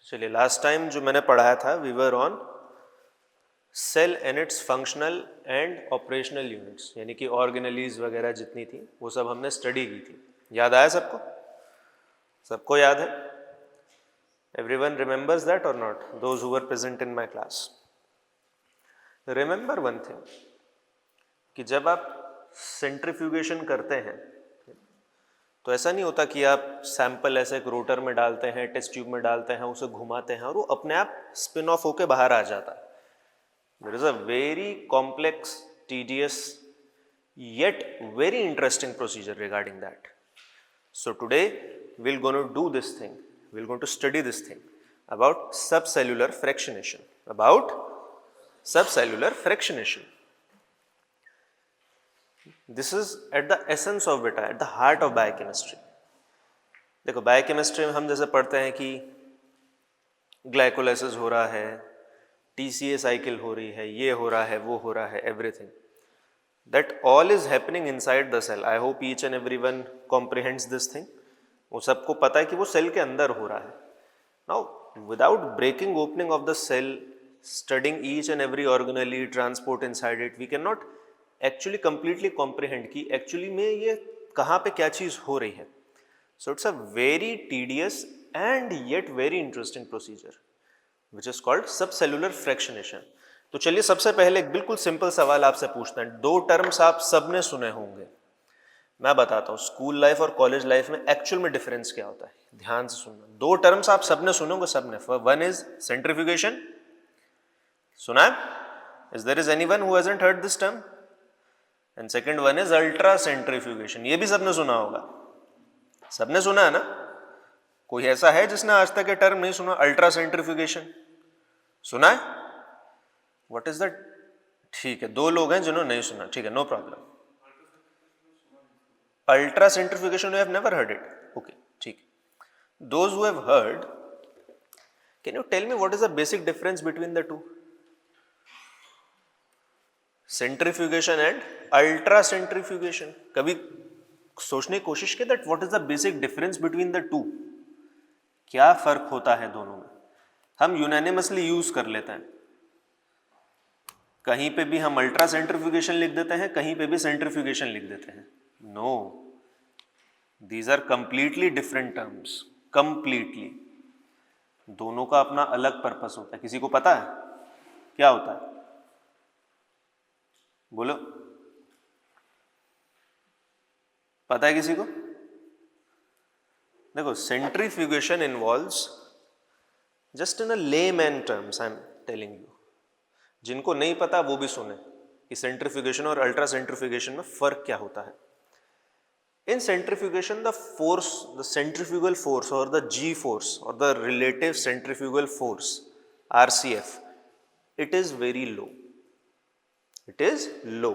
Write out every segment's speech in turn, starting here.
चलिए, last time जो मैंने पढ़ाया था we were on cell and its functional and operational units, यानी कि ऑर्गेनेलीज वगैरह जितनी थी वो सब हमने स्टडी की थी। याद आया सबको? सबको याद है? एवरीवन रिमेंबर्स दैट और not? Those who were present in my class, remember one thing कि जब आप सेंट्रीफ्यूगेशन करते हैं तो ऐसा नहीं होता कि आप सैंपल ऐसे एक रोटर में डालते हैं, टेस्ट ट्यूब में डालते हैं, उसे घुमाते हैं और वो अपने आप स्पिन ऑफ होके बाहर आ जाता है। There is a very complex, tedious yet very interesting procedure regarding that. So today we're going to do this thing, we're going to study this thing about subcellular fractionation, about subcellular fractionation. This is at the essence of beta, at the heart of biochemistry. देखो, biochemistry में हम जैसे पढ़ते हैं कि glycolysis हो रहा है, टीसीए साइकिल हो रही है, ये हो रहा है, वो हो रहा है, everything that all is happening inside the cell. I hope each and everyone comprehends this thing. वो सबको पता है कि वो सेल के अंदर हो रहा है. Now, without breaking opening of the cell, studying each and every organelle, transport inside it, we cannot actually completely comprehend कि actually में ये कहाँ पे क्या चीज़ हो रही है. So it's a very tedious and yet very interesting procedure, which is called subcellular fractionation. तो चलिए, सबसे पहले एक बिल्कुल सिंपल सवाल आपसे पूछते हैं. दो टर्म्स आप सबने सुने होंगे, मैं बताता हूँ. स्कूल लाइफ और कॉलेज लाइफ में एक्चुअल में डिफरेंस क्या होता है, ध्यान से सुनना. दो टर्म्स आप सबने सुने होंगे, सबने. वन इज सेंट्रीफ्यूगेशन, सुना है? Is there is anyone who hasn't heard this term? And second one is ultra centrifugation. ये भी सबने सुना होगा, सबने सुना है ना? कोई ऐसा है जिसने आज तक ये टर्म नहीं सुना, अल्ट्रा सेंट्रीफ्यूगेशन? सुना है? What is that? ठीक है, दो लोग हैं जिन्होंने नहीं सुना. ठीक है, no problem. Ultra centrifugation you have never heard it? Okay, ठीक. Those who have heard, can you tell me what is the basic difference between the two, centrifugation and ultra centrifugation? कभी सोचने की कोशिश की that what is the basic difference between the two? क्या फर्क होता है दोनों में? हम यूनानिमसली यूज कर लेते हैं, कहीं पे भी हम अल्ट्रा सेंट्रीफ्यूगेशन लिख देते हैं, कहीं पे भी सेंट्रीफ्यूगेशन लिख देते हैं. No, these are completely different terms, completely. दोनों का अपना अलग पर्पस होता है. किसी को पता है क्या होता है? बोलो, पता है किसी को? देखो, centrifugation involves, just in a layman terms I am telling you, जिनको नहीं पता वो भी सुने कि सेंट्रीफ्यूगेशन और अल्ट्रा सेंट्रीफ्यूगेशन में फर्क क्या होता है. In centrifugation the force, the centrifugal force और द जी फोर्स और the relative centrifugal force RCF, it is very low. It is low.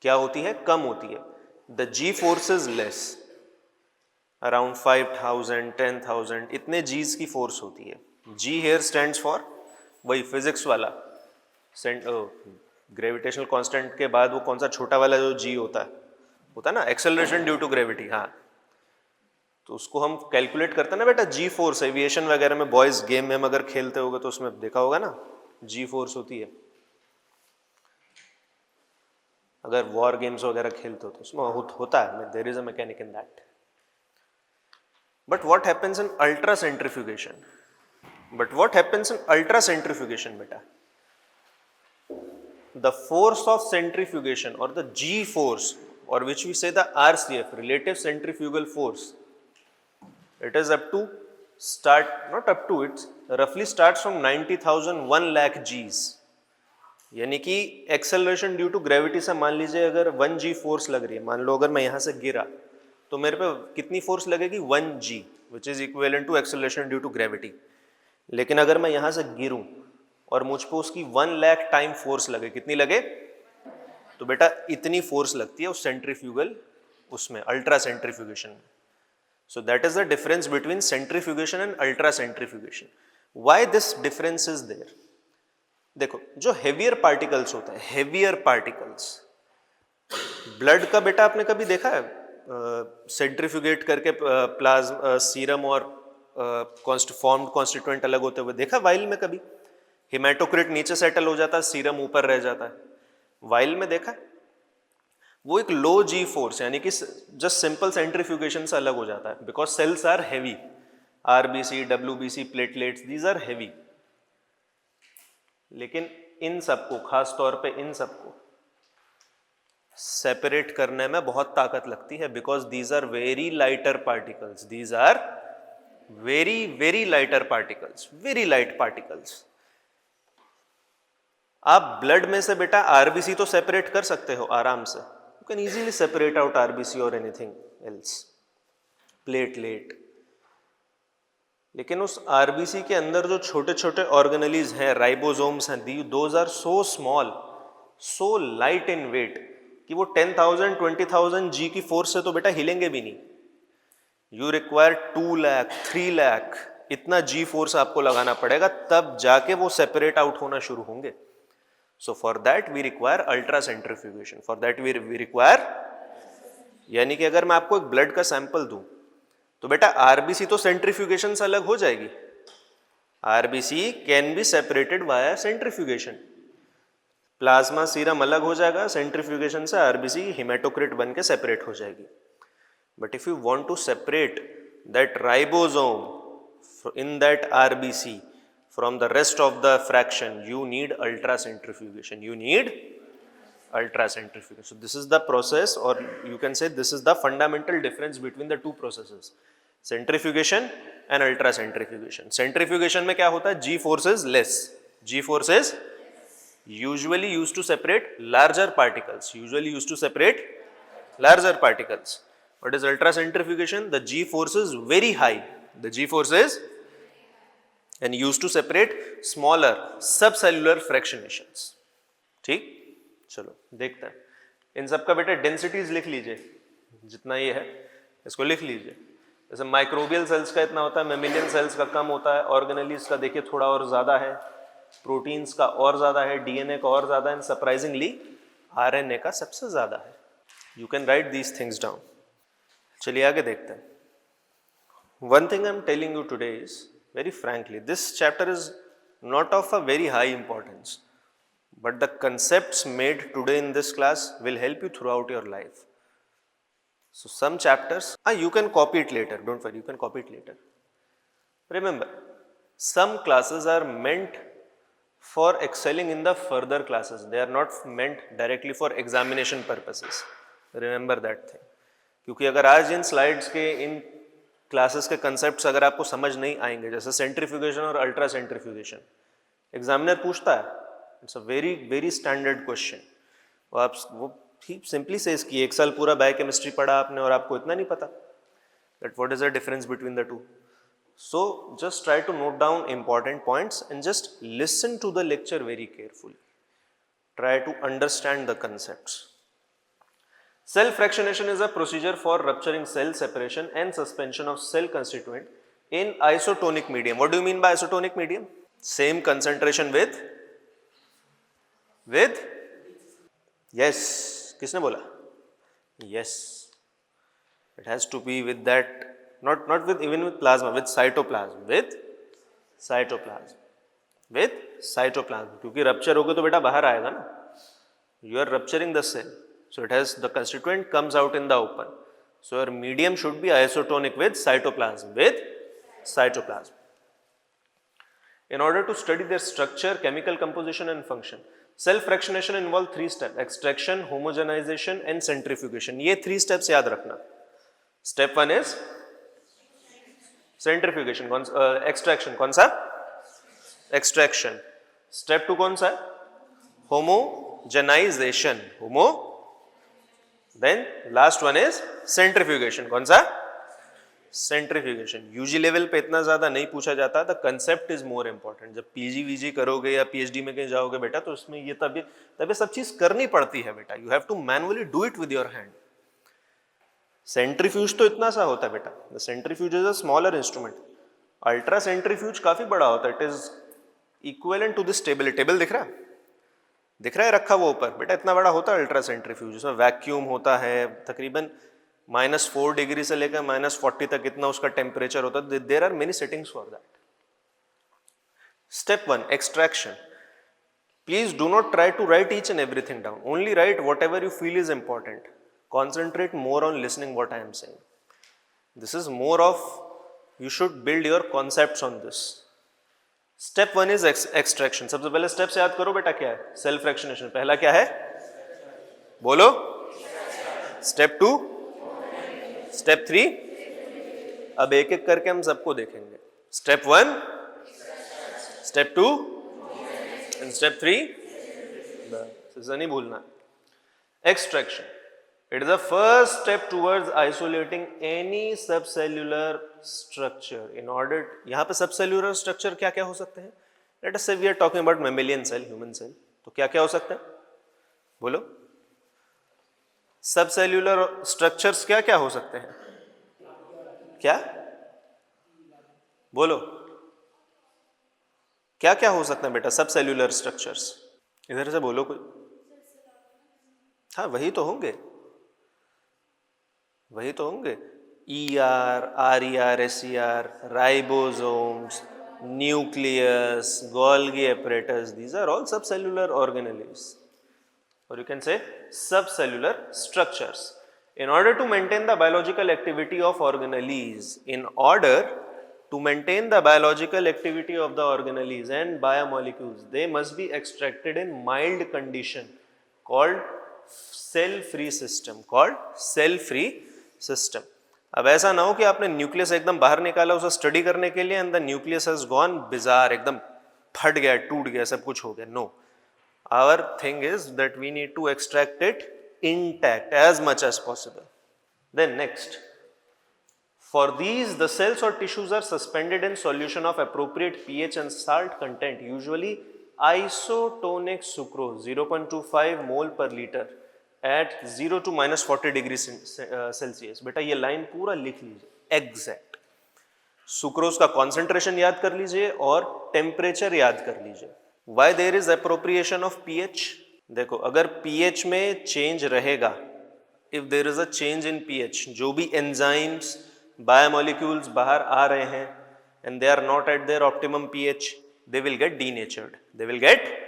क्या होती है? कम होती है. The G force is less, around 5000 10,000 इतने जीज की फोर्स होती है. जी हेयर स्टैंड्स फॉर, वही फिजिक्स वाला ग्रेविटेशनल कांस्टेंट के बाद वो कौन सा छोटा वाला जो जी होता है ना, एक्सेलरेशन ड्यू टू ग्रेविटी. हाँ, तो उसको हम कैलकुलेट करते हैं ना बेटा, जी फोर्स. एविएशन वगैरह में बॉयज गेम में हम अगर खेलते होगे तो उसमें देखा होगा ना, जी फोर्स होती है. अगर वॉर गेम्स वगैरह खेलते हो तो उसमें होता है, there is a mechanic in that. But what happens in ultra centrifugation? But what happens in ultra centrifugation, beta? The force of centrifugation or the G force, or which we say the RCF, relative centrifugal force, it is up to not up to, it roughly starts from 90,000 1 lakh Gs. यानी कि acceleration due to gravity से मान लीजिए अगर 1 G force लग रही है, मान लो अगर मैं यहाँ से गिरा तो मेरे पे कितनी फोर्स लगेगी? 1 G, which is equivalent to acceleration due to gravity. लेकिन अगर मैं यहां से गिरूं और मुझ पर उसकी 1 लाख टाइम फोर्स लगे, कितनी लगे? तो बेटा इतनी फोर्स लगती है उस सेंट्रीफ्यूगल, उसमें अल्ट्रा सेंट्रीफ्यूगेशन में. So that is the difference between centrifugation and ultra centrifugation. Why this difference is there? देखो, जो हेवियर पार्टिकल्स होते हैं, हेवियर पार्टिकल्स, ब्लड का बेटा आपने कभी देखा है सेंट्रीफ्यूगेट करके प्लाज्मा, सीरम और फॉर्म्ड कॉन्स्टिट्यूएंट अलग होते हुए देखा वाइल में कभी? हिमेटोक्रिट नीचे सेटल हो जाता है, सीरम ऊपर रह जाता है, वाइल में देखा? वो एक लो जी फोर्स यानी कि जस्ट सिंपल सेंट्रीफ्यूगेशन से अलग हो जाता है, because cells are heavy, RBC, WBC, platelets, these are heavy. लेकिन इन सबको, खास तौर पे इन सबको सेपरेट करने में बहुत ताकत लगती है, because these are very lighter particles, these are very very lighter particles, very light particles. आप ब्लड में से बेटा आरबीसी तो सेपरेट कर सकते हो आराम से, you can easily separate out RBC और एनीथिंग एल्स, प्लेटलेट। लेकिन उस आरबीसी के अंदर जो छोटे छोटे ऑर्गेनेलीज हैं, राइबोसोम्स हैं, those are so small, so light in weight कि वो 10,000 20,000 जी की फोर्स से तो बेटा हिलेंगे भी नहीं। यू रिक्वायर 2 लाख 3 लाख इतना जी फोर्स आपको लगाना पड़ेगा, तब जाके वो सेपरेट आउट होना शुरू होंगे। So for that we require ultracentrifugation. For that we require, यानी कि अगर मैं आपको एक ब्लड का सैंपल दूं तो बेटा आरबीसी तो सेंट्रीफ्यूगेशन से अलग हो जाएगी, RBC can be separated via centrifugation, plasma serum अलग हो जाएगा, सेंट्रीफ्यूगेशन से आरबीसी हिमेटोक्रिट बन के सेपरेट हो जाएगी। But if you want to separate that ribosome in that RBC from the rest of the fraction, you need ultracentrifugation, you need ultracentrifugation. So this is the process, or you can say this is the fundamental difference between the two processes, centrifugation and ultracentrifugation. Centrifugation में क्या होता है? G force is less, G force is usually used to separate larger particles, usually used to separate larger particles. What is ultracentrifugation? The G force is very high, the G force is and used to separate smaller subcellular fractionations. ठीक, चलो देखते हैं इन सब का बेटा densities लिख लीजिए, जितना ये है इसको लिख लीजिए। जैसे माइक्रोबियल सेल्स का इतना होता है, मेमिलियन सेल्स का कम होता है, ऑर्गेनेलीज का देखिए थोड़ा और ज़्यादा है, प्रोटीन्स का और ज़्यादा है, डीएनए का और ज़्यादा है, सरप्राइजिंगली आरएनए का सबसे ज़्यादा है। You can write these things down. चलिए आगे देखते हैं। One thing I am telling you today is, very frankly, this chapter is not of a very high importance, but the concepts made today in this class will help you throughout your life. So some chapters, you can copy it later, don't worry, you can copy it later. Remember, some classes are meant for excelling in the further classes, they are not meant directly for examination purposes. Remember that thing. क्योंकि अगर आज इन slides के, इन classes के concepts अगर आपको समझ नहीं आएंगे, जैसे सेंट्रीफ्यूगेशन और अल्ट्रा सेंट्रीफ्यूगेशन, एग्जामिनर पूछता है, it's a very very standard question, वो ठीक सिंपली से इसकी एक साल पूरा बायोकेमिस्ट्री पढ़ा आपने और आपको इतना नहीं पता that what is the difference between the two. So just try to note down important points and just listen to the lecture very carefully, try to understand the concepts. Cell fractionation is a procedure for rupturing cell separation and suspension of cell constituent in isotonic medium. What do you mean by isotonic medium? Same concentration with yes, किसने बोला? Yes, it has to be with that, not with even with plasma, with cytoplasm, with cytoplasm, क्योंकि rupture होगा तो बेटा बाहर आएगा ना, you are rupturing the cell. So it has, the constituent comes out in the open. So your medium should be isotonic with cytoplasm, In order to study their structure, chemical composition and function, cell fractionation involve 3 steps: extraction, homogenization and centrifugation. ये 3 steps याद रखना. Step 1 is centrifugation, extraction, कौन सा? Extraction. Step 2 कौन सा? Homogenization, Then last one is centrifugation. कौन सा? Centrifugation. UG level पे इतना ज़्यादा नहीं पूछा जाता, the concept is more important. जब PG VG करोगे या PhD में कहीं जाओगे बेटा, तो इसमें ये तभी सब चीज़ करनी पड़ती है बेटा. You have to manually do it with your hand. Centrifuge तो इतना सा होता है बेटा. The centrifuge is a smaller instrument. Ultra centrifuge काफ़ी बड़ा होता है. It is equivalent to this table. Table दिख रहा है? दिख रहा है रखा वो ऊपर बेटा, इतना बड़ा होता है अल्ट्रा सेंट्रीफ्यूज, जिसमें वैक्यूम होता है, तकरीबन -4 डिग्री से लेकर -40 तक इतना उसका टेम्परेचर होता है. There are many settings for that. Step 1, extraction. Please do not try to write each and everything down. Only write whatever you feel is important. Concentrate more on listening what I am saying. This is more of, you should build your concepts on this. Step 1 is extraction. सबसे पहले steps याद करो बेटा क्या है? Self fractionation. पहला क्या है? बोलो. Step 2. Step 3. अब एक एक करके हम सबको देखेंगे. Step 1. Step 2. And step 3. इसे नहीं भूलना. Extraction. It is the first step towards isolating any subcellular structure. In order, यहाँ पे subcellular structure क्या क्या हो सकते हैं? Let us say we are talking about mammalian cell, human cell. तो क्या क्या हो सकते हैं? बोलो. Subcellular structures क्या क्या हो सकते हैं? क्या? बोलो. क्या क्या हो सकते हैं बेटा subcellular structures? इधर से बोलो कोई. हाँ वही तो होंगे. वही तो होंगे. ER, RER, SER, ribosomes, nucleus, Golgi apparatus, these are all subcellular organelles, or you can say subcellular structures. In order to maintain the biological activity of organelles, in order to maintain the biological activity of the organelles and biomolecules, they must be extracted in mild condition called cell-free system, system. अब ऐसा ना हो कि आपने nucleus एकदम बाहर निकाला उसे स्टडी करने के लिए and the nucleus has gone bizarre, एकदम फट गया, टूट गया, सब कुछ हो गया. No, our thing is that we need to extract it intact as much as possible. Then next, for these the cells और tissues are suspended in solution of appropriate pH and salt content, usually isotonic sucrose 0.25 mole per litre at 0 to -40 degree Celsius. बेटा ये line पूरा लिख लीजिए exact. Sucrose का concentration याद कर लीजिए और टेम्परेचर याद कर लीजिए. Why there is appropriation of pH? देखो अगर पीएच में चेंज रहेगा, if there is a change in pH, जो भी एंजाइम्स बायोमोलिक्यूल्स बाहर आ रहे हैं and they are not at their optimum pH, they will get denatured. They will get,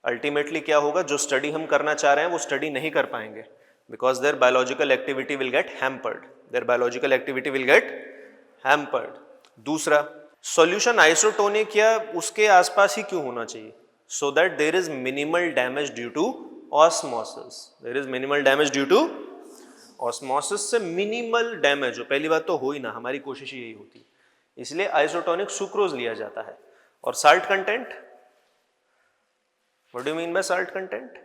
ultimately क्या होगा, जो स्टडी हम करना चाह रहे हैं वो स्टडी नहीं कर पाएंगे, because their biological activity will get hampered. Their biological activity will get hampered. दूसरा, सॉल्यूशन आइसोटोनिक या उसके आसपास ही क्यों होना चाहिए? So that there is minimal damage due to osmosis. There is minimal damage due to osmosis. से minimal damage हो, पहली बात तो हो ही ना, हमारी कोशिश यही होती है, इसलिए आइसोटोनिक सुक्रोज लिया जाता है. और salt content, What do you mean by salt content?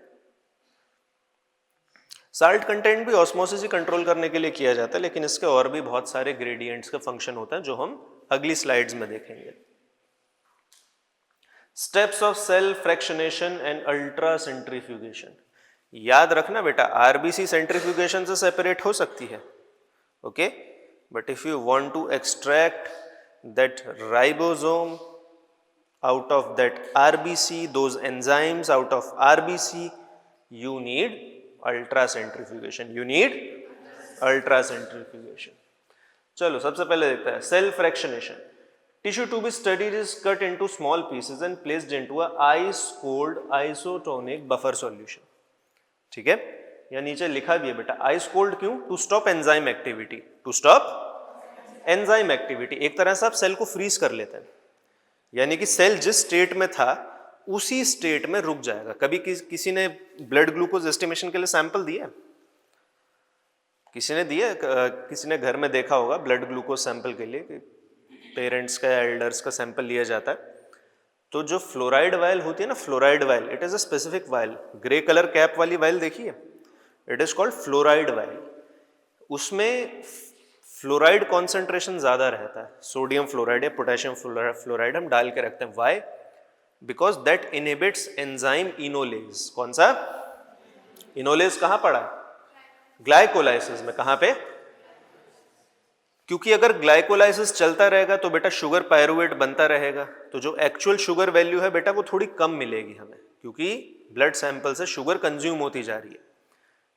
Salt content भी ऑस्मोसिस ही कंट्रोल करने के लिए किया जाता है, लेकिन इसके और भी बहुत सारे ग्रेडियंट्स का फंक्शन होता है जो हम अगली स्लाइड्स में देखेंगे. Steps of cell fractionation and ultra centrifugation. याद रखना बेटा, आरबीसी सेंट्रीफ्यूगेशन से सेपरेट हो सकती है, okay, but if you want to extract that ribosome out of that RBC, those enzymes out of RBC, you need ultracentrifugation. You need ultracentrifugation. चलो सबसे पहले देखते हैं cell fractionation. Tissue to be studied is cut into small pieces and placed into a ice cold isotonic buffer solution. ठीक है, या नीचे लिखा भी है बेटा ice cold क्यों? To stop enzyme activity. To stop enzyme activity. एक तरह से आप सेल को फ्रीज कर लेते हैं, यानी कि सेल जिस स्टेट में था उसी स्टेट में रुक जाएगा. कभी किसी ने ब्लड ग्लूकोज एस्टिमेशन के लिए सैंपल दिया? किसी ने दिया? किसी ने घर में देखा होगा ब्लड ग्लूकोज सैंपल के लिए कि पेरेंट्स का या एल्डर्स का सैंपल लिया जाता है, तो जो फ्लोराइड वायल होती है ना, fluoride vial, it is a specific vial. Grey colour cap वाली वायल देखिए, it is called fluoride vial. उसमें फ्लोराइड कॉन्सेंट्रेशन ज्यादा रहता है, सोडियम फ्लोराइड या पोटेशियम फ्लोराइड हम डाल के रखते हैं. Why? Because that inhibits enzyme enolase. कौन सा इनोलेज? कहां पड़ा? ग्लाइकोलाइसिस में. कहां पे? क्योंकि अगर ग्लाइकोलाइसिस चलता रहेगा तो बेटा शुगर पायरुवेट बनता रहेगा, तो जो एक्चुअल शुगर वैल्यू है बेटा वो थोड़ी कम मिलेगी हमें, क्योंकि ब्लड सैंपल से शुगर कंज्यूम होती जा रही है.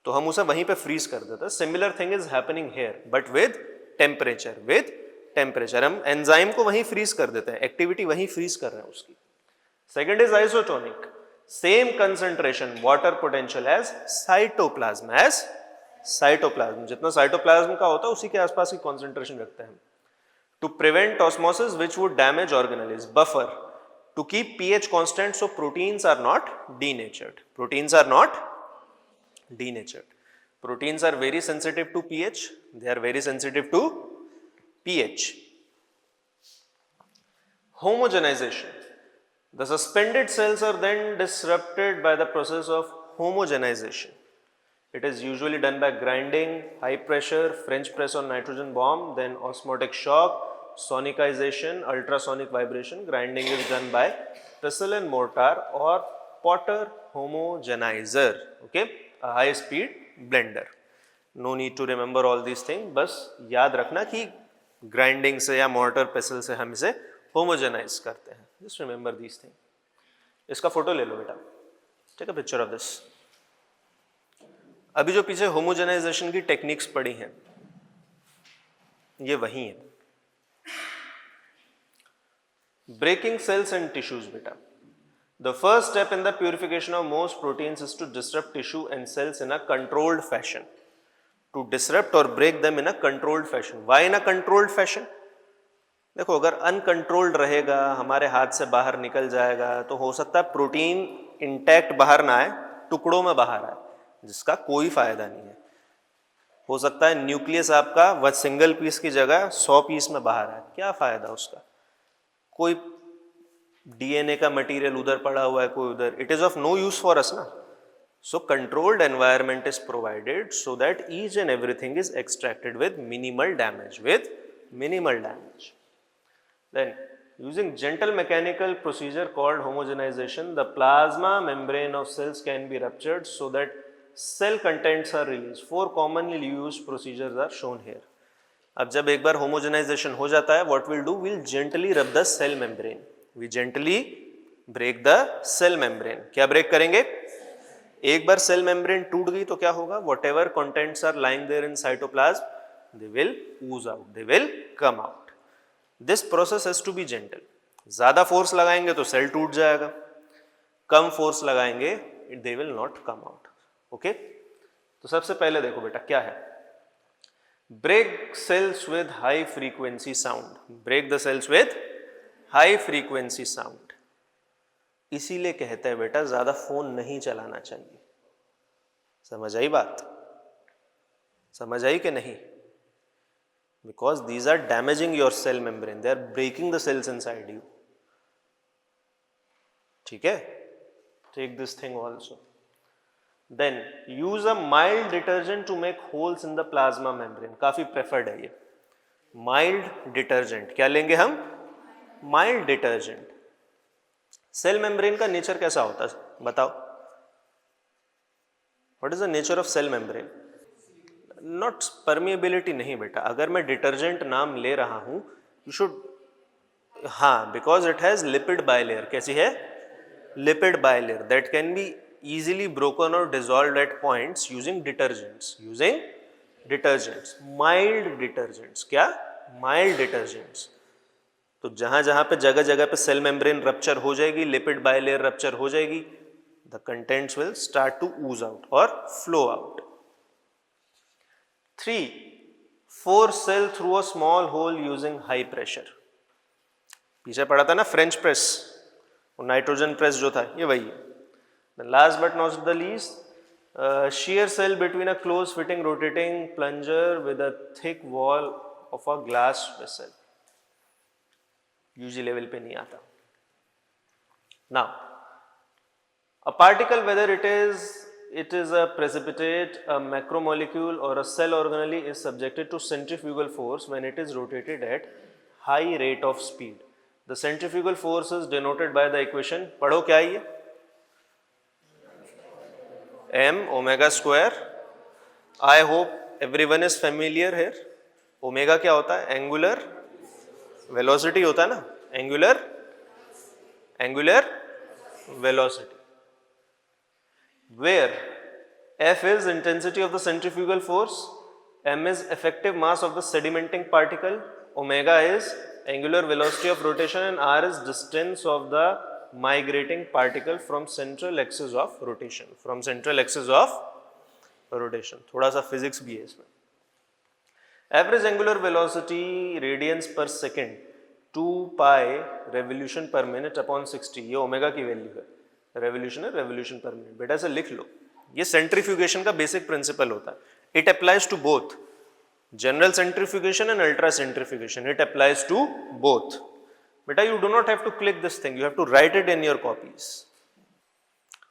तो हम उसे वहीं पे फ्रीज कर देते हैं। Similar thing is happening here but with temperature हम एंजाइम को वहीं फ्रीज कर देते हैं, एक्टिविटी वहीं फ्रीज कर रहे हैं उसकी। Second is isotonic, same concentration water potential as cytoplasm, जितना साइटोप्लाज्म का होता है उसी के आसपास की कॉन्सेंट्रेशन रखते हैं। To prevent osmosis which would damage organelles, buffer to keep pH constant so proteins are not denatured, proteins are very sensitive to pH, they are very sensitive to pH. Homogenization, the suspended cells are then disrupted by the process of homogenization. It is usually done by grinding, high pressure, French press or nitrogen bomb, then osmotic shock, sonicization, ultrasonic vibration. Grinding is done by pestle and mortar or Potter homogenizer, okay, a high speed blender. No need to remember all these things, बस याद रखना कि grinding से या mortar pestle से हम इसे homogenize करते हैं. Just remember these things. इसका फोटो ले लो बेटा, take a picture of this. अभी जो पीछे होमोजेनाइजेशन की टेक्निक्स पढ़ी हैं ये वही है. ब्रेकिंग सेल्स एंड टिश्यूज बेटा, the first step in the purification of most proteins is to disrupt tissue and cells in a controlled fashion. To disrupt or break them in a controlled fashion. Why in a controlled fashion? देखो अगर uncontrolled रहेगा, हमारे हाथ से बाहर निकल जाएगा तो हो सकता है प्रोटीन इंटैक्ट बाहर ना आए, टुकड़ों में बाहर आए, जिसका कोई फायदा नहीं है. हो सकता है न्यूक्लियस आपका वह सिंगल पीस की जगह 100 पीस में बाहर आए, क्या फायदा उसका? कोई डीएनए का मटेरियल उधर पड़ा हुआ है, कोई उधर, it is of no use for us ना. So controlled environment is provided so that each and everything is extracted with minimal damage. Then using gentle mechanical procedure called homogenization, the plasma membrane of cells can be ruptured so that cell contents are released. 4 commonly used procedures are shown here. अब जब एक बार homogenization हो जाता है, what we'll do, we'll gently rub the cell membrane. We gently break the cell membrane. क्या break करेंगे? एक बार cell membrane टूट गई तो क्या होगा? Whatever contents are lying there in cytoplasm, they will ooze out, they will come out. This process has to be gentle. ज्यादा force लगाएंगे तो सेल टूट जाएगा, कम फोर्स लगाएंगे they will not come out. Okay, तो सबसे पहले देखो बेटा क्या है. Break cells with high frequency sound. Break the cells with high frequency sound. इसीलिए कहते हैं बेटा ज्यादा फोन नहीं चलाना चाहिए. समझ आई बात? समझ आई कि नहीं? Because these are damaging your cell membrane, they are breaking the cells inside you. ठीक है? Take this thing also. Then use a mild detergent to make holes in the plasma membrane. काफी preferred है ये. Mild detergent. क्या लेंगे हम? Mild detergent. Cell membrane का nature कैसा होता है? बताओ. What is the nature of cell membrane? Not permeability नहीं बेटा. अगर मैं डिटर्जेंट नाम ले रहा हूं, यू शुड, हाँ, because it has lipid bilayer. कैसी है? Lipid bilayer that can be easily broken और dissolve at points using detergents. Mild detergents. क्या? Mild detergents. तो जहां जहां पे जगह जगह पे सेल मेम्ब्रेन रप्चर हो जाएगी, लिपिड बायलेयर रप्चर हो जाएगी, the contents will start to ooze out और flow out. 3. Force cell through a small hole using high pressure. पीछे पढ़ा था ना फ्रेंच प्रेस और नाइट्रोजन प्रेस जो था, ये वही है. Last but not the least, shear cell between a close fitting rotating plunger with a thick wall of a glass vessel. UG level पे नहीं आता. Now, a particle, whether it is a precipitate, a macromolecule or a cell organelle, is subjected to centrifugal force when it is rotated at high rate of speed. The centrifugal force is denoted by the equation. पढ़ो क्या है ये? m omega square. I hope everyone is familiar here. Omega क्या होता है? Angular velocity होता है ना, angular velocity. Where F is intensity of the centrifugal force, m is effective mass of the sedimenting particle, omega is angular velocity of rotation and r is distance of the migrating particle from central axis of rotation. From central axis of rotation. थोड़ा सा physics भी है इसमें. Average angular velocity radians per second 2 pi revolution per minute upon 60. ये omega की value है. Revolution है revolution पर मिनट. बेटा ऐसे लिख लो. ये सेंट्रीफ्यूगेशन का बेसिक प्रिंसिपल होता है. It applies to both general centrifugation and ultra centrifugation. It applies to both. बेटा you do not have to click this thing, you have to write it in your copies.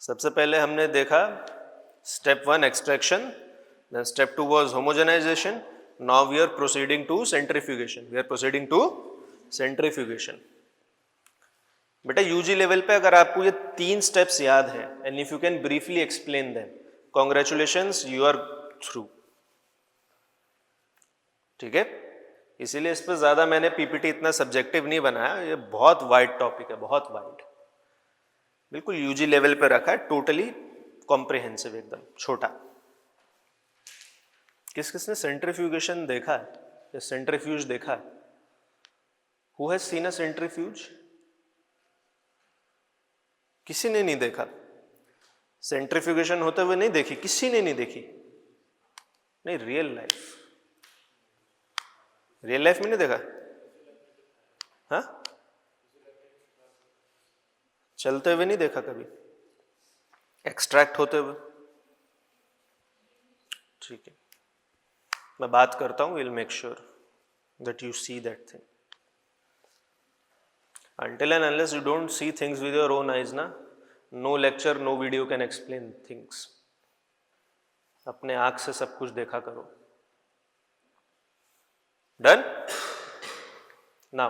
सबसे पहले हमने देखा step 1 extraction, then step 2 was homogenization. Now we are proceeding to centrifugation. We are proceeding to centrifugation. बेटा UG level पे अगर आपको ये 3 steps याद है and if you can briefly explain them, congratulations, you are through. ठीक है. इसीलिए इस पर ज्यादा मैंने पीपीटी इतना सब्जेक्टिव नहीं बनाया. ये बहुत वाइड टॉपिक है, बहुत वाइड. बिल्कुल यूजी लेवल पे रखा है, टोटली कॉम्प्रिहेंसिव, एकदम छोटा. किस किसने सेंट्रीफ्यूगेशन देखा है या सेंट्रीफ्यूज देखा है? Who has seen a centrifuge? किसी ने नहीं देखा. सेंट्रीफ्यूगेशन होते हुए नहीं देखी, किसी ने नहीं देखी. नहीं, रियल लाइफ में नहीं देखा. हाँ, चलते हुए नहीं देखा कभी, एक्सट्रैक्ट होते हुए. ठीक है, मैं बात करता हूं. Will make sure that you see that thing. Until and unless you don't see things with your own eyes, ना, no lecture, no video can explain things. अपने आँख से सब कुछ देखा करो. Done? Now,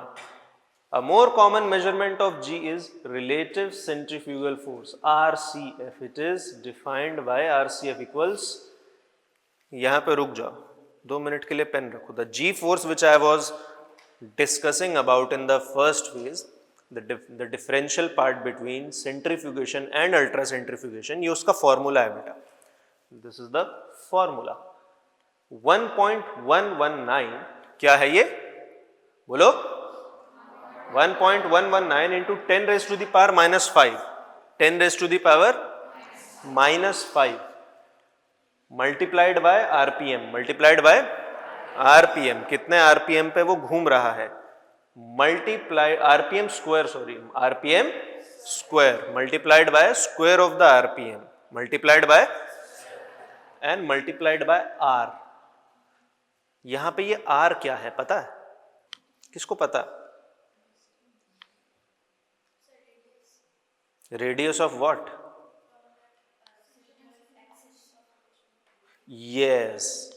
a more common measurement of G is relative centrifugal force, RCF. It is defined by RCF equals, यहाँ पे रुक जाओ, 2 मिनट के लिए पेन रखो. The G force which I was discussing about in the first phase, the differential part between centrifugation and ultracentrifugation, ये उसका formula है बेटा. This is the formula. 1.119 क्या है ये? बोलो. 1.119 into 10 raised to the power minus 5. 10 raised to the power minus 5 multiplied by RPM. multiplied by RPM. कितने RPM पे वो घूम रहा है? Multiply RPM square, sorry RPM square multiplied by square of the RPM multiplied by and multiplied by R. यहां पे ये R क्या है पता है? किसको पता? Radius of what? Yes,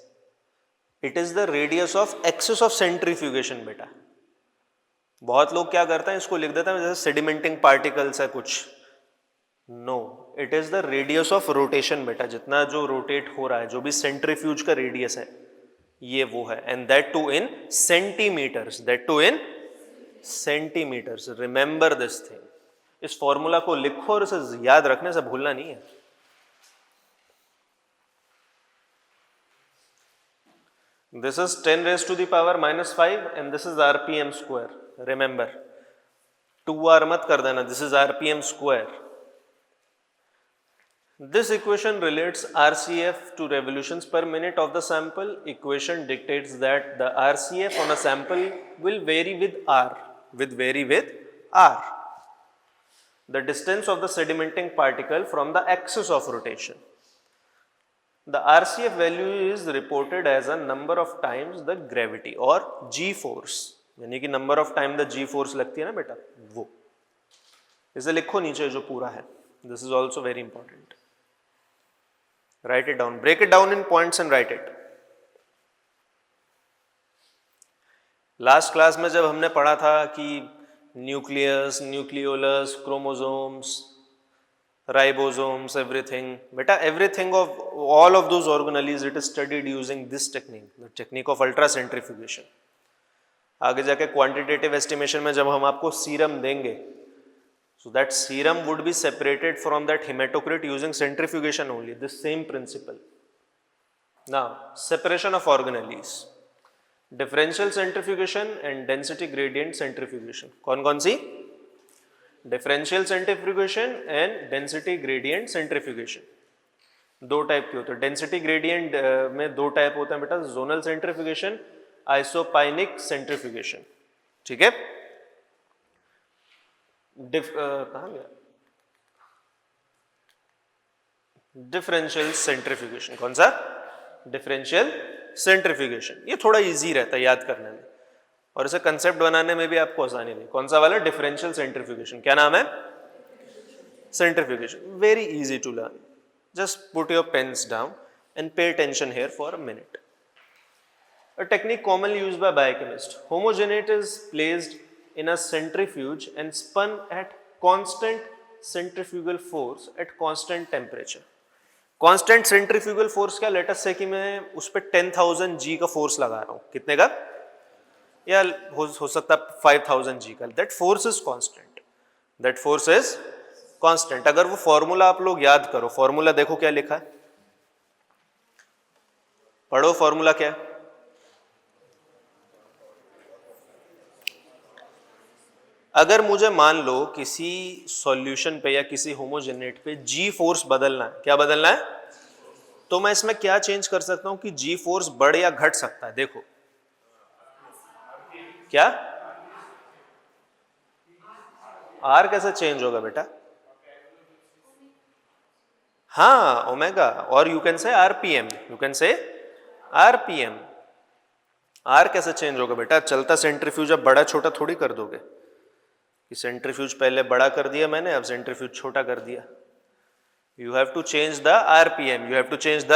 it is the radius of axis of centrifugation. बेटा बहुत लोग क्या करते हैं, इसको लिख देते हैं जैसे सेडिमेंटिंग पार्टिकल्स है कुछ. No, it is the radius of rotation. बेटा जितना जो रोटेट हो रहा है, जो भी सेंट्रीफ्यूज का रेडियस है, ये वो है. And that too in centimeters. That too in centimeters. Remember this thing. इस फॉर्मूला को लिखो और इसे याद रखने से भूलना नहीं है. This is 10 raised to the power minus 5 and this is RPM square. Remember, 2R मत कर देना. This is RPM square. This equation relates RCF to revolutions per minute of the sample. Equation dictates that the RCF on a sample will vary with R. The distance of the sedimenting particle from the axis of rotation. The RCF value is reported as a number of times the gravity or G force. यानी कि number of time the G force लगती है ना बेटा, वो. इसे लिखो नीचे जो पूरा है. This is also very important. Write it down. Break it down in points and write it. Last class में जब हमने पढ़ा था कि nucleus, nucleolus, chromosomes, ribosomes, everything, beta everything of all of those organelles, it is studied using this technique, the technique of So that serum would be separated from that hematocrit using centrifugation only, this same principle. Now, separation of organelles, differential centrifugation and density gradient centrifugation. कौन सी? Differential centrifugation and density gradient centrifugation. दो type के होते हैं. Density gradient में दो type होते हैं बेटा, जोनल सेंट्रीफ्यूगेशन, आइसोपाइनिक सेंट्रीफ्यूगेशन. ठीक है. कहाँ गया? Differential centrifugation. कौन सा? Differential centrifugation. ये थोड़ा इजी रहता है याद करने में और इसे कंसेप्ट बनाने में भी आपको आसानी नहीं. कौन सा वाला? Differential centrifugation. क्या नाम है? Centrifugation. Very easy to learn. Just put your pens down and pay attention here for a minute. A technique commonly used by biochemists. Homogenate is placed in a centrifuge and spun at constant centrifugal force at constant temperature. Constant centrifugal force क्या? Let us say कि मैं उस पर 10,000 G का force लगा रहा हूँ. कितने का? या हो सकता है 5,000 G का. That force is constant. That force is constant. अगर वो फॉर्मूला आप लोग याद करो, फॉर्मूला देखो क्या लिखा है, पढ़ो फॉर्मूला क्या है. अगर मुझे मान लो किसी सॉल्यूशन पे या किसी होमोजेनेट पे जी फोर्स बदलना है, क्या बदलना है, तो मैं इसमें क्या चेंज कर सकता हूं कि जी फोर्स बढ़ या घट सकता है. देखो क्या आर कैसे चेंज होगा बेटा? हाँ, ओमेगा. और you can say RPM. You can say RPM. R कैसे चेंज होगा बेटा? चलता सेंट्रीफ्यूज अब बड़ा छोटा थोड़ी कर दोगे कि सेंट्रीफ्यूज पहले बड़ा कर दिया मैंने, अब सेंट्रीफ्यूज छोटा कर दिया. You have to change the RPM. You have to change the.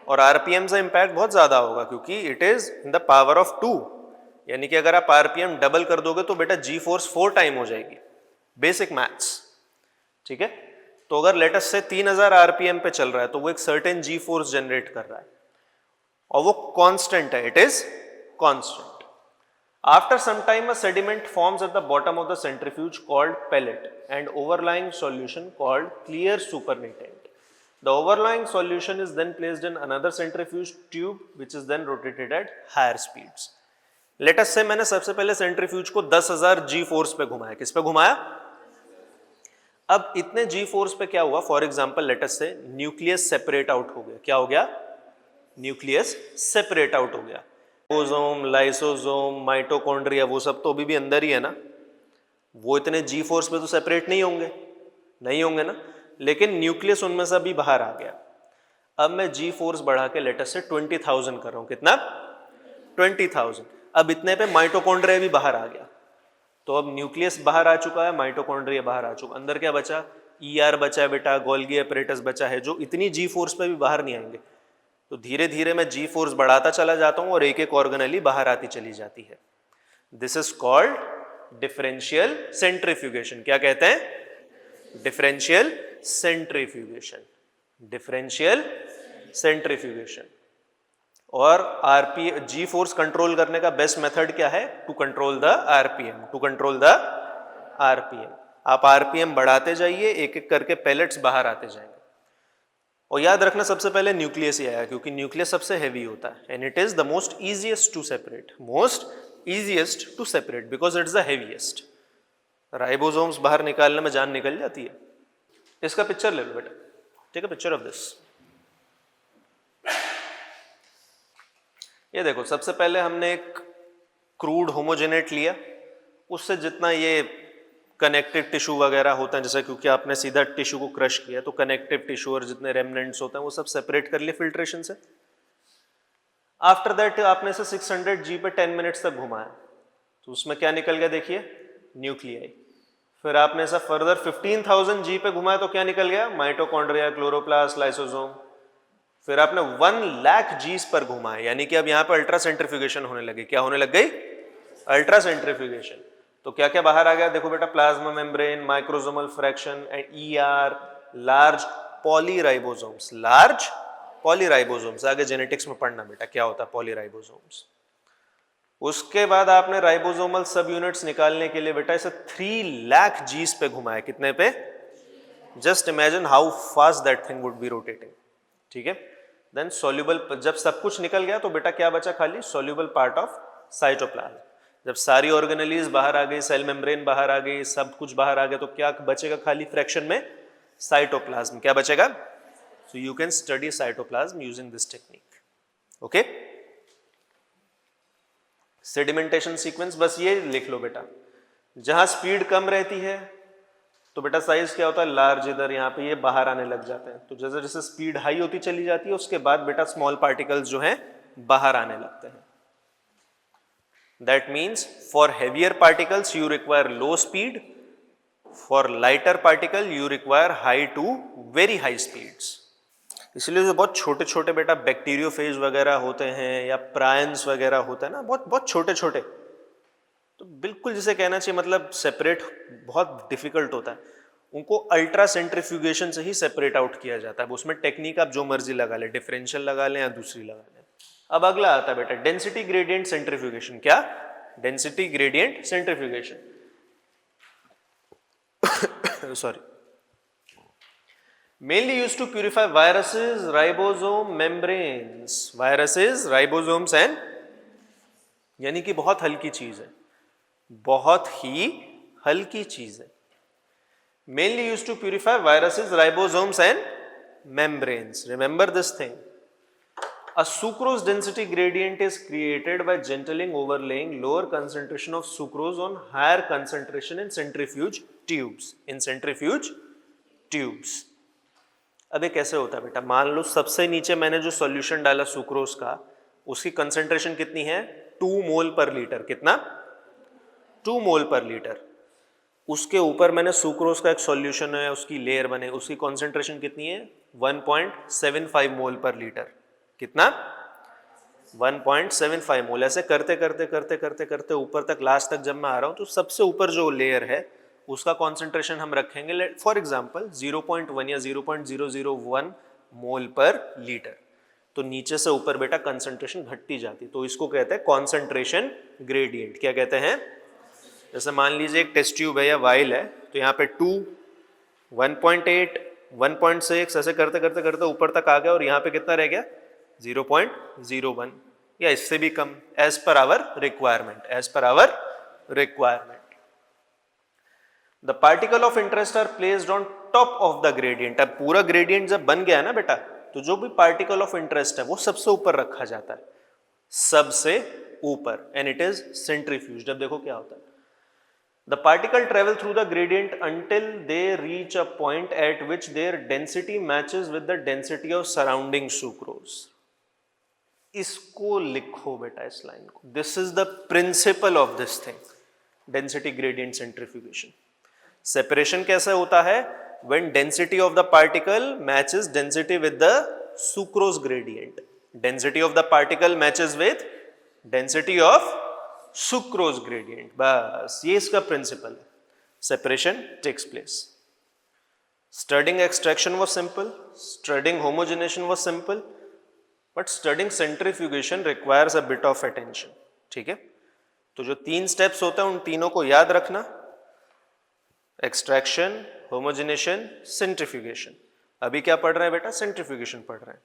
और आरपीएम से इंपैक्ट बहुत ज्यादा होगा क्योंकि it is in the power of 2. यानी कि अगर आप आरपीएम डबल कर दोगे तो बेटा जी फोर्स 4 टाइम हो जाएगी. Basic maths. ठीक है. तो अगर लेटेस्ट से 3000 आरपीएम पे चल रहा है तो वो एक सर्टेन जी फोर्स जनरेट कर रहा है और वो कांस्टेंट है. It is constant. After some time a sediment forms at the bottom of the centrifuge called pellet and overlying solution called clear supernatant. The overlying solution is then placed in another centrifuge tube which is then rotated at higher speeds. Latest से मैंने सबसे पहले centrifuge को 10,000 जी force पे घुमाया. किस पे घुमाया? अब इतने जी फोर्स पे क्या हुआ? फॉर एग्जाम्पल लेटेस्ट से न्यूक्लियस सेपरेट आउट हो गया. क्या हो गया? न्यूक्लियस सेपरेट आउट हो गया. राइबोसोम, लाइसोसोम, माइटोकॉन्ड्रिया, वो सब तो अभी भी अंदर ही है ना. वो इतने जी फोर्स पे तो सेपरेट नहीं होंगे ना. लेकिन न्यूक्लियस उनमें से अभी बाहर आ गया. अब मैं जी फोर्स बढ़ा के लेटेस्ट से 20,000 कर रहा हूं. कितना? 20,000. अब इतने पे माइटोकॉन्ड्रिया भी बाहर आ गया. तो अब न्यूक्लियस बाहर आ चुका है, माइटोकॉन्ड्रिया बाहर आ चुका. अंदर क्या बचा? ईआर बचा है बेटा, गोल्गी अपरेटस बचा है, जो इतनी जी फोर्स पे भी बाहर नहीं आएंगे. तो धीरे धीरे मैं जी फोर्स बढ़ाता चला जाता हूं और एक एक ऑर्गेनेली बाहर आती चली जाती है. This is called differential centrifugation. क्या कहते हैं? Differential centrifugation. Differential centrifugation. और आरपी जी फोर्स कंट्रोल करने का बेस्ट मेथड क्या है? To control the RPM. To control the RPM. आप आरपीएम बढ़ाते जाइए, एक एक करके पेलेट्स बाहर आते जाएंगे. और याद रखना सबसे पहले न्यूक्लियस ही आया क्योंकि न्यूक्लियस सबसे हैवी होता है and it is the most easiest to separate. Most easiest to separate because it's the heaviest. Ribosomes बाहर निकालने में जान निकल जाती है. इसका पिक्चर ले लो बेटा. Take a picture of this. ये देखो, सबसे पहले हमने एक क्रूड होमोजेनेट लिया. उससे जितना ये कनेक्टिव टिश्यू वगैरह होता है, जैसे क्योंकि आपने सीधा टिश्यू को क्रश किया तो कनेक्टिव टिश्यू और जितने रेमनेंट्स होते हैं वो सब सेपरेट कर लिए फिल्ट्रेशन से. आफ्टर दैट आपने इसे 600 G पे 10 मिनट्स तक घुमाया तो उसमें क्या निकल गया? देखिए, न्यूक्लियाई. फिर आपने ऐसा फर्दर 15,000 G पे घुमाया तो क्या निकल गया? Mitochondria, chloroplast, lysosome. फिर आपने 1,00,000 G पर घुमाया, यानी कि अब यहां पर अल्ट्रा सेंट्रीफ्यूगेशन होने लगी. क्या होने लग गई? Ultra centrifugation. तो क्या क्या बाहर आ गया? देखो बेटा, plasma membrane, microsomal fraction and ER, large polyribosomes. Large polyribosomes. आगे जेनेटिक्स में पढ़ना बेटा क्या होता है पॉलीराइबोसोम्स. उसके बाद आपने राइबोसोमल सब यूनिट्स निकालने के लिए बेटा इसे 3 लाख जीस पे घुमाया, कितने पे? Just imagine how fast that thing would be rotating, ठीक है। देन सॉल्यूबल, जब सब कुछ निकल गया तो बेटा क्या बचा? खाली सॉल्यूबल पार्ट ऑफ साइटोप्लाज्म। जब सारी ऑर्गेनेलीज बाहर आ गई, सेल मेम्ब्रेन बाहर आ गई, सब कुछ बाहर आ गया, तो क्या बचेगा खाली फ्रैक्शन में? साइटोप्लाज्म। क्या बचेगा? So you can study cytoplasm using this technique, okay. Sedimentation sequence बस ये लिख लो बेटा, जहां स्पीड कम रहती है तो बेटा साइज क्या होता है? लार्ज। इधर यहाँ पे ये बाहर आने लग जाते हैं, तो जैसे जैसे स्पीड हाई होती चली जाती है उसके बाद बेटा स्मॉल पार्टिकल्स जो हैं बाहर आने लगते हैं। That means for heavier particles you require low speed, for lighter particle you require high to very high speeds. इसलिए जो बहुत छोटे छोटे बेटा बैक्टीरियोफेज वगैरह होते हैं या प्रायंस वगैरह होता है ना, बहुत बहुत छोटे छोटे, तो बिल्कुल जिसे कहना चाहिए मतलब सेपरेट बहुत डिफिकल्ट होता है, उनको अल्ट्रा सेंट्रीफ्यूगेशन से ही सेपरेट आउट किया जाता है। उसमें टेक्निक आप जो मर्जी लगा ले, डिफरेंशियल लगा लें या दूसरी लगा लें। अब अगला आता है बेटा डेंसिटी ग्रेडियंट सेंट्रीफ्यूगेशन। क्या? Density gradient centrifugation sorry, mainly used to purify viruses, ribosome membranes, viruses, ribosomes and, यानी कि बहुत हल्की चीज है, बहुत ही हल्की चीज है। Mainly used to purify viruses, ribosomes and membranes. Remember this thing. A sucrose density gradient is created by gentling overlaying lower concentration of sucrose on higher concentration in centrifuge tubes. In centrifuge tubes. अब ये कैसे होता है बेटा? मान लो सबसे नीचे मैंने जो सॉल्यूशन डाला सुक्रोज का, उसकी कंसंट्रेशन कितनी है? 2 मोल पर लीटर। कितना? 2 मोल पर लीटर। उसके ऊपर मैंने सुक्रोज का एक सॉल्यूशन है, उसकी लेयर बने, उसकी कंसंट्रेशन कितनी है? 1.75 मोल पर लीटर। कितना? 1.75 मोल। ऐसे करते करते करते करते करते ऊपर तक, लास्ट तक जब मैं आ रहा हूं तो सबसे ऊपर जो लेयर है उसका कॉन्सेंट्रेशन हम रखेंगे फॉर एग्जांपल 0.1 या 0.001 मोल पर लीटर। तो नीचे से ऊपर बेटा कंसंट्रेशन घटती जाती, तो इसको कहते हैं कॉन्सेंट्रेशन ग्रेडियंट। क्या कहते हैं? जैसे मान लीजिए एक टेस्ट ट्यूब है या वाइल है, तो यहाँ पे 2, 1.8, 1.6 ऐसे करते करते करते ऊपर तक आ गया, और यहाँ पे कितना रह गया? 0.01 या इससे भी कम, as per our requirement, as per our requirement. The particle of interest are placed on top of the gradient. अब पूरा ग्रेडियंट जब बन गया है ना बेटा, तो जो भी पार्टिकल ऑफ इंटरेस्ट है वो सबसे ऊपर रखा जाता है, सबसे ऊपर, एंड इट इज सेंट्रीफ्यूज्ड। अब देखो क्या होता है। The particle travel through the gradient until they reach a point at which their density matches with the density of surrounding sucrose. इसको लिखो बेटा इस लाइन को। This is the principle of this thing, density gradient centrifugation. Separation कैसे होता है? When density of the particle matches density with the sucrose gradient. Density of the particle matches with density of sucrose gradient. बस ये इसका principle है। Separation takes place. Studying extraction was simple, studying homogenization was simple, but studying centrifugation requires a bit of attention. ठीक है, तो जो 3 steps होते हैं उन तीनों को याद रखना, एक्सट्रैक्शन, होमोजेनेशन, सेंट्रीफ्यूगेशन। अभी क्या पढ़ रहे हैं बेटा? सेंट्रीफ्यूगेशन पढ़ रहे हैं।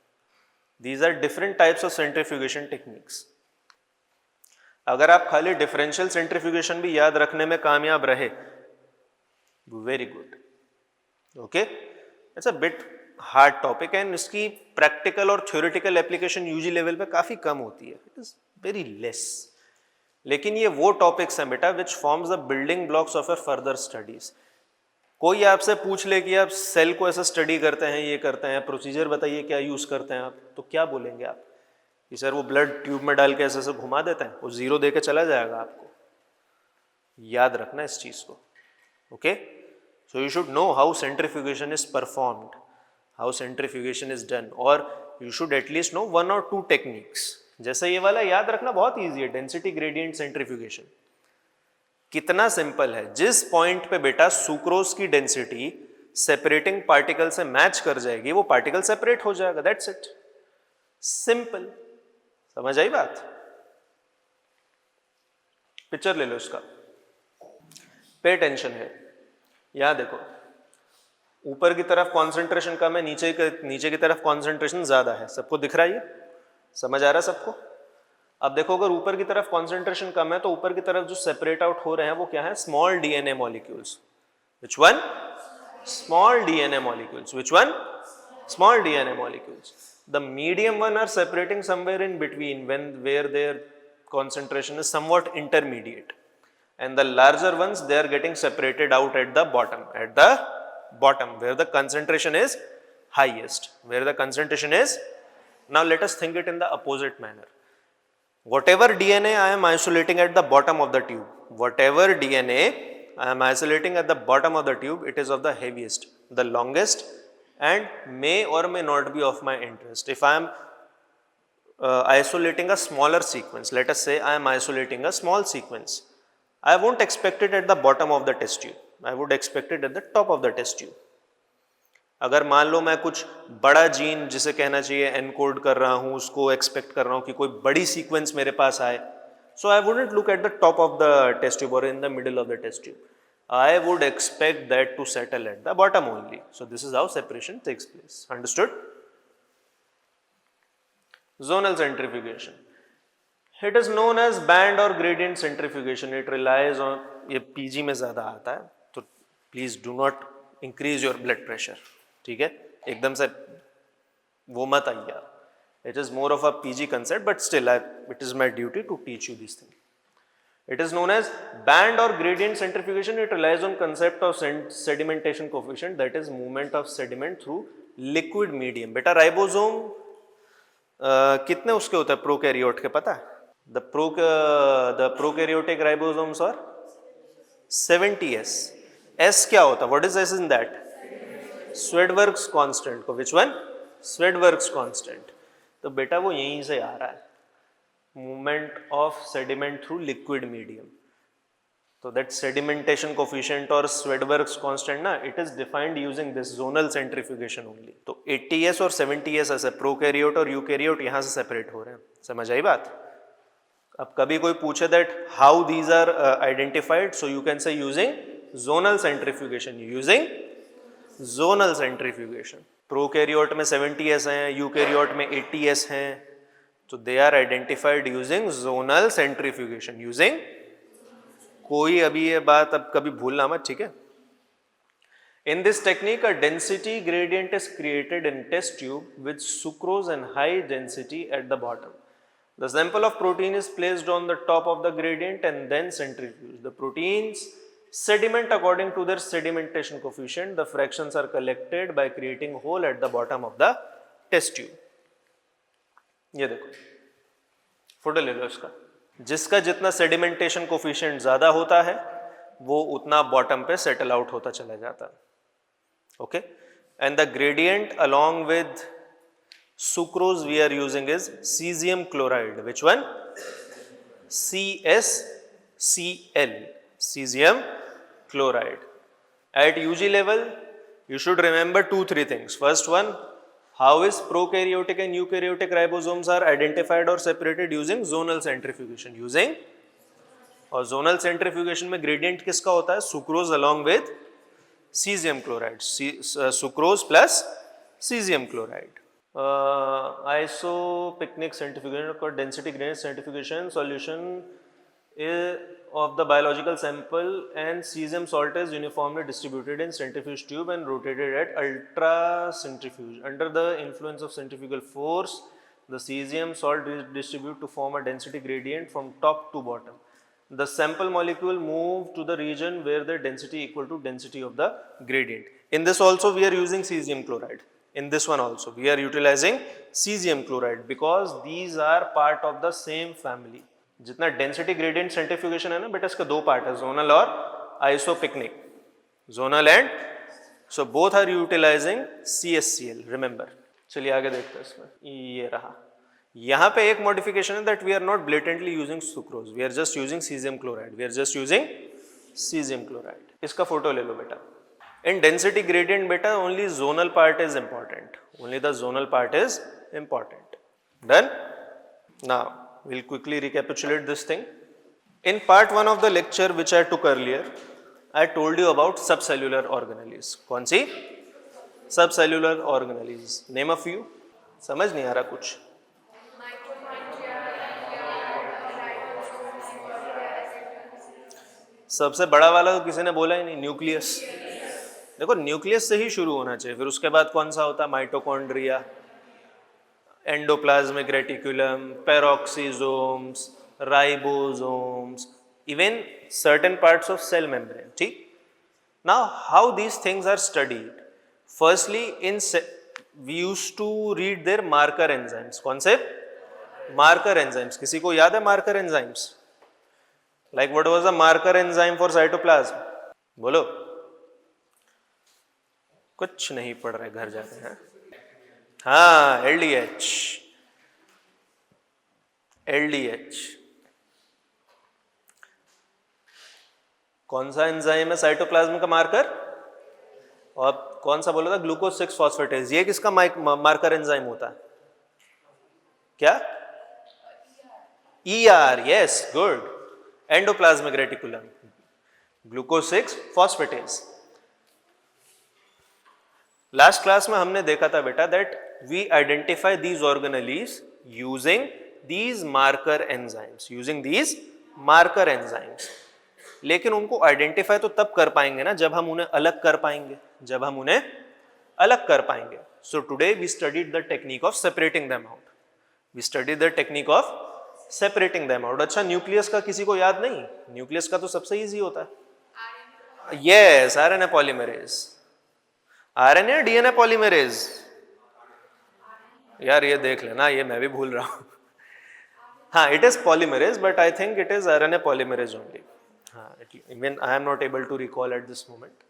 These are different types of centrifugation techniques. अगर आप खाली डिफरेंशियल सेंट्रीफ्यूगेशन भी याद रखने में कामयाब रहे, very good, okay. It's a bit hard topic and इसकी प्रैक्टिकल और थ्योरेटिकल एप्लीकेशन यूजी लेवल पे काफी कम होती है, इट इज वेरी लेस। लेकिन ये वो टॉपिक्स हैं बेटा which forms the building blocks of your further studies. कोई आपसे पूछ ले कि आप सेल को ऐसा स्टडी करते हैं, ये करते हैं, प्रोसीजर बताइए क्या यूज करते हैं आप, तो क्या बोलेंगे आप? कि सर वो ब्लड ट्यूब में डाल के ऐसे ऐसे घुमा देते हैं, वो 0 दे के चला जाएगा। आपको याद रखना इस चीज को, okay. So you should know how centrifugation is performed, how centrifugation is done, और you should at least know 1 or 2 techniques. जैसे ये वाला याद रखना बहुत ईजी है, डेंसिटी ग्रेडियंट सेंट्रीफ्यूगेशन। कितना सिंपल है, जिस पॉइंट पे बेटा सुक्रोज की डेंसिटी सेपरेटिंग पार्टिकल से मैच कर जाएगी वो पार्टिकल सेपरेट हो जाएगा, दैट्स इट, सिंपल। समझ आई बात? पिक्चर ले लो इसका, पे टेंशन है, यहां देखो ऊपर की तरफ कॉन्सेंट्रेशन कम है, नीचे की तरफ कॉन्सेंट्रेशन ज्यादा है, सबको दिख रहा है, ये समझ आ रहा है सबको? अब देखो अगर ऊपर की तरफ कॉन्सेंट्रेशन कम है तो ऊपर की तरफ जो सेपरेट आउट हो रहे हैं वो क्या है? Small DNA molecules. Which one? Small DNA molecules. Which one? Small DNA molecules. The medium one are separating somewhere in between where their concentration is somewhat intermediate, and the larger ones they are getting separated out at the bottom where the concentration is highest, where the concentration is. Now let us think it in the opposite manner. Whatever DNA I am isolating at the bottom of the tube, whatever DNA I am isolating at the bottom of the tube, it is of the heaviest, the longest, and may or may not be of my interest. If I am isolating a smaller sequence, let us say I am isolating a small sequence, I won't expect it at the bottom of the test tube, I would expect it at the top of the test tube. अगर मान लो मैं कुछ बड़ा gene जिसे कहना चाहिए encode कर रहा हूं, उसको एक्सपेक्ट कर रहा हूं कि कोई बड़ी सीक्वेंस मेरे पास आए, so I wouldn't look at the top of the test tube or in the middle of the test tube. I would expect that to settle at the bottom only. So this is how separation takes place. Understood? Zonal centrifugation. It is known as band or gradient centrifugation. It relies on, ये PG में ज़्यादा आता है, तो please do not increase your blood pressure. ठीक है? एकदम से वो मत आइए. It is more of a PG concept, but still it is my duty to teach you this thing. It is known as band or gradient centrifugation. It relies on concept of sedimentation coefficient, that is movement of sediment through liquid medium. बेटा ribosome कितने उसके होते हैं prokaryote के, पता है? The prokaryotic ribosomes are 70S. S क्या होता है? What is S in that? Swedberg's constant को. Which one? Swedberg's constant. तो बेटा वो यहीं से आ रहा है, movement of sediment through liquid medium. So that sedimentation coefficient or Swedberg's constant ना, it is defined using this zonal centrifugation only. तो 80S और 70S ऐसे प्रोकैरियोट और यूकैरियोट यहाँ से सेपरेट हो रहे हैं. समझ आई बात? अब कभी कोई पूछे that how these are identified, so you can say using zonal centrifugation. Using zonal centrifugation. Prokaryote में 70S हैं, यूकैरियोट में 80S हैं, तो they are identified using zonal centrifugation. Using, कोई अभी ये बात अब कभी भूलना मत, ठीक है? In this technique a density gradient is created in test tube with sucrose and high density at the bottom. The sample of protein is placed on the top of the gradient and then centrifuged. The proteins sediment according to their sedimentation coefficient. The fractions are collected by creating hole at the bottom of the test tube. ये देखो photo ले लो इसका. जिसका जितना sedimentation coefficient ज्यादा होता है वो उतना बॉटम पे सेटल आउट होता चला जाता है. Okay, and the gradient along with sucrose we are using is cesium chloride. Which one? CSCl, cesium chloride. At UG level you should remember 2-3 things. First one, how is prokaryotic and eukaryotic ribosomes are identified or separated? Using zonal centrifugation. Using, और zonal centrifugation में gradient किसका होता है? sucrose along with cesium chloride. Sucrose plus cesium chloride. Isopycnic centrifugation or density gradient centrifugation solution of the biological sample and cesium salt is uniformly distributed in centrifuge tube and rotated at ultra centrifuge. Under the influence of centrifugal force, the cesium salt distribute to form a density gradient from top to bottom. The sample molecule move to the region where the density equal to density of the gradient. In this also we are using cesium chloride. In this one also we are utilizing cesium chloride because these are part of the same family. जितना density gradient centrifugation है ना बेटा, इसका दो part है, zonal और isopycnic. Zonal and, so both are utilizing CSCl. Remember. चलिए आगे देखते हैं इसमें. ये रहा, यहाँ पे एक मॉडिफिकेशन है that we are not blatantly using sucrose, we are just using cesium chloride. We are just using cesium chloride. इसका फोटो ले लो बेटा. इन डेंसिटी ग्रेडियंट बेटा only zonal part is important. Only the zonal part is important. Done. Now we'll quickly recapitulate this thing. In part 1 of the lecture which I took earlier, I told you about subcellular organelles. कौन सी? Subcellular organelles. Name a few. समझ नहीं आ रहा कुछ. सबसे बड़ा वाला तो किसी ने बोला ही नहीं, न्यूक्लियस. देखो न्यूक्लियस से ही शुरू होना चाहिए, फिर उसके बाद कौन सा होता है? Mitochondria, endoplasmic reticulum, peroxisomes, ribosomes, even certain parts of cell membrane. ठीक. Now how these things are studied? Firstly, we used to read their marker enzymes. कौन से? Marker enzymes. किसी को याद है marker enzymes? Like what was the marker enzyme for cytoplasm? बोलो. कुछ नहीं पढ़ रहे घर जाके हैं. हाँ, LDH. LDH. कौन सा एंजाइम है साइटोप्लाज्म का मार्कर? और कौन सा बोला था? Glucose 6 phosphatase. ये किसका मार्कर एंजाइम होता है? क्या? ER. Yes, good. Endoplasmic reticulum, glucose 6 phosphatase. Last class में हमने देखा था बेटा that we identify these organelles using these marker enzymes, using these marker enzymes. लेकिन उनको आइडेंटिफाई तो तब कर पाएंगे ना जब हम उन्हें अलग कर पाएंगे, जब हम उन्हें अलग कर पाएंगे. So today we studied the technique of separating them out. We studied the technique of separating them out. अच्छा, न्यूक्लियस का किसी को याद नहीं? न्यूक्लियस का तो सबसे इजी होता है. Yes, RNA polymerase. RNA DNA polymerase. यार ये देख लेना, ये मैं भी भूल रहा हूं. हाँ, it is polymerase but I think it is RNA polymerase only. Even I am not able to recall at this moment.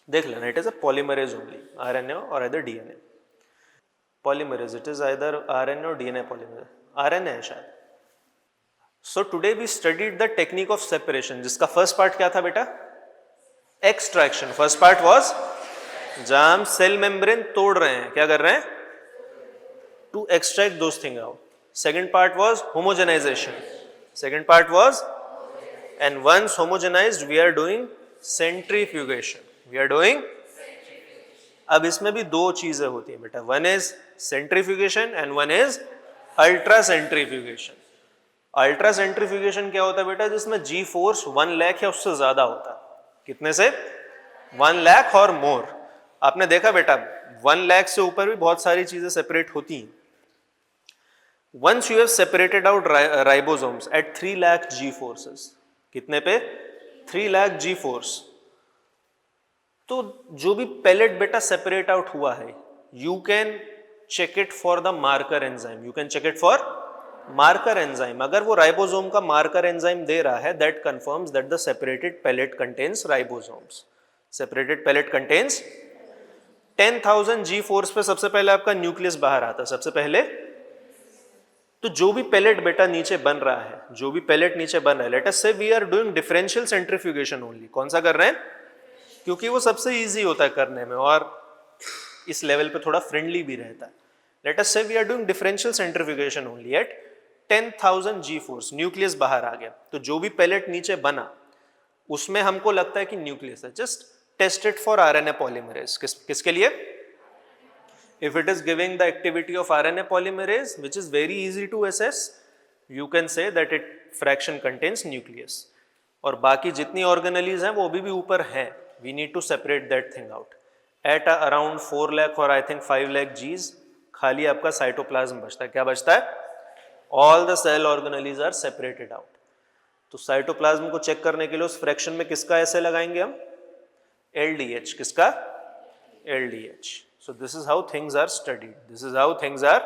देख लेना, it is a polymerase only, RNA or either DNA. Polymerase, it is either RNA or DNA polymerase. RNA है शायद. So today we studied the technique of separation, जिसका first part क्या था बेटा? Extraction. First part was जहाँ हम cell membrane तोड़ रहे हैं, क्या कर रहे हैं? To extract those things out. Second part was homogenization. Second part was, and once homogenized we are doing centrifugation. We are doing. अब इसमें भी दो चीजें होती है बेटा. One is centrifugation and one is ultracentrifugation. Ultracentrifugation क्या होता है बेटा? जिसमें G force 1 लाख या उससे ज्यादा होता है. कितने से? 1 लाख और मोर. आपने देखा बेटा 1 लाख से ऊपर भी बहुत सारी चीजें सेपरेट होती हैं. Once you have separated out ribosomes at 3 lakh G forces, कितने पे? 3 लाख G फोर्स. तो जो भी पेलेट बेटा सेपरेट आउट हुआ है, you can check it for the marker enzyme. You can check it for marker enzyme. अगर वो राइबोसोम का मार्कर एंजाइम दे रहा है, that confirms that the separated pellet contains ribosomes. Separated pellet contains 10,000 G force पे सबसे पहले आपका न्यूक्लियस बाहर आता है. सबसे पहले तो जो भी पेलेट बेटा नीचे बन रहा है, जो भी पेलेट नीचे बन रहा है, let us say we are doing differential centrifugation only. कौन सा कर रहे हैं? क्योंकि वो सबसे इजी होता है करने में और इस लेवल पे थोड़ा फ्रेंडली भी रहता है. Let us say we are doing differential centrifugation only at 10,000 G force. Nucleus बाहर आ गया, तो जो भी पेलेट नीचे बना उसमें हमको लगता है कि न्यूक्लियस है. Just test it for RNA polymerase. किसके लिए? If it is giving the activity of RNA polymerase, which is very easy to assess, you can say that it fraction contains nucleus. और बाकी जितनी organelles हैं वो अभी भी ऊपर हैं. We need to separate that thing out. At around 4 lakh or I think 5 lakh Gs, खाली आपका cytoplasm बचता है. क्या बचता है? All the cell organelles are separated out. तो cytoplasm को चेक करने के लिए उस fraction में किसका ऐसे लगाएंगे हम? LDH. किसका? LDH. So this is how things are studied. This is how things are.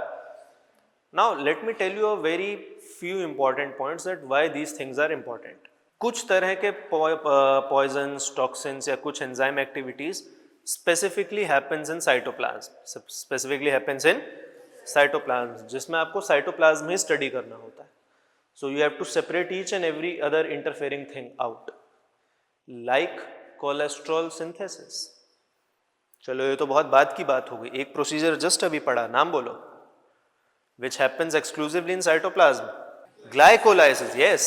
Now let me tell you a very few important points that why these things are important. कुछ तरह के poisons, toxins या कुछ enzyme activities specifically happens in cytoplasm. Specifically happens in cytoplasm, जिसमें आपको cytoplasm ही study करना होता है. So you have to separate each and every other interfering thing out, like cholesterol synthesis. चलो ये तो बहुत बाद की बात हो गई. एक प्रोसीजर जस्ट अभी पढ़ा, नाम बोलो. Which happens exclusively in cytoplasm. Glycolysis. Yes.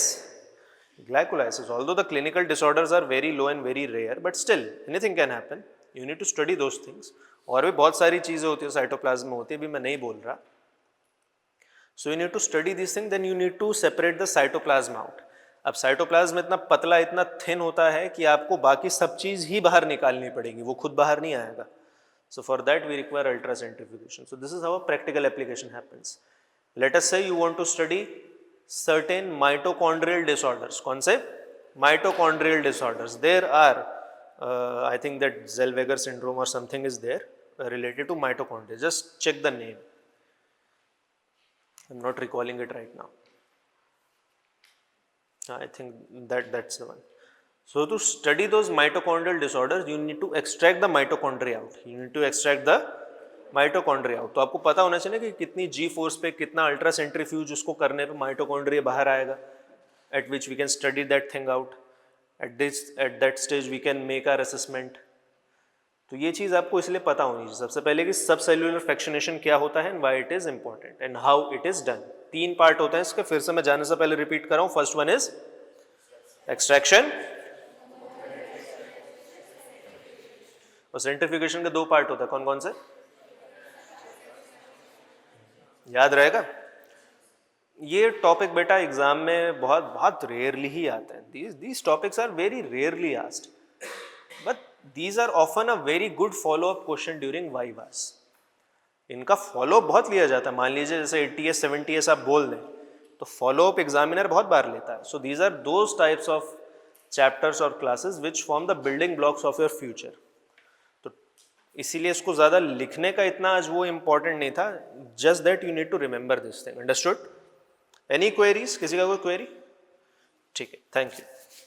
Glycolysis, although the clinical disorders are very low and very rare, but still anything can happen. You need to study those things. और भी बहुत सारी चीज़ें होती है साइटोप्लाज्म में होती है, अभी मैं नहीं बोल रहा. So you need to study these things, then you need to separate the cytoplasm out. अब साइटोप्लाज्म इतना पतला, इतना थिन होता है कि आपको बाकी सब चीज़ ही बाहर निकालनी पड़ेगी, वो खुद बाहर नहीं आएगा. So for that we require ultracentrifugation. So this is how a practical application happens. Let us say you want to study certain mitochondrial disorders. कौन से? Mitochondrial disorders. There are, I think that Zellweger syndrome or something is there related to mitochondria. Just check the name. I'm not recalling it right now. I think that's the one. So to study those mitochondrial disorders, you need to extract the mitochondria out. You need to extract the mitochondria out. तो आपको पता होना चाहिए कि कितनी G force पे, कितना ultra centrifuge उसको करने पे माइटोकॉन्ड्रिया बाहर आएगा. At which we can study that thing out. At that stage we can make our assessment. तो ये चीज़ आपको इसलिए पता होनी चाहिए सबसे पहले कि सब सेल्यूलर फ्रैक्शनेशन क्या होता है, why it is important and how it is done. 3 part होते हैं इसके, फिर से मैं जाने से पहले रिपीट कर रहा हूँ. फर्स्ट वन इज एक्सट्रैक्शन और सेंट्रीफ्यूगेशन के 2 पार्ट होता है. कौन कौन से याद रहेगा? ये टॉपिक बेटा एग्जाम में बहुत रेयरली ही आते हैं. these topics are very rarely asked, but these are often a very good follow up question during vivas. इनका फॉलो अप बहुत लिया जाता है. मान लीजिए जैसे 80s 70s आप बोल दें तो फॉलो अप एग्जामिनर बहुत बार लेता है. So these are those types of chapters और classes which form the building blocks of your future. तो इसीलिए इसको ज़्यादा लिखने का इतना आज वो इम्पोर्टेंट नहीं था. Just that you need to remember this thing. Understood? Any queries? किसी का कोई क्वेरी? ठीक है, थैंक यू.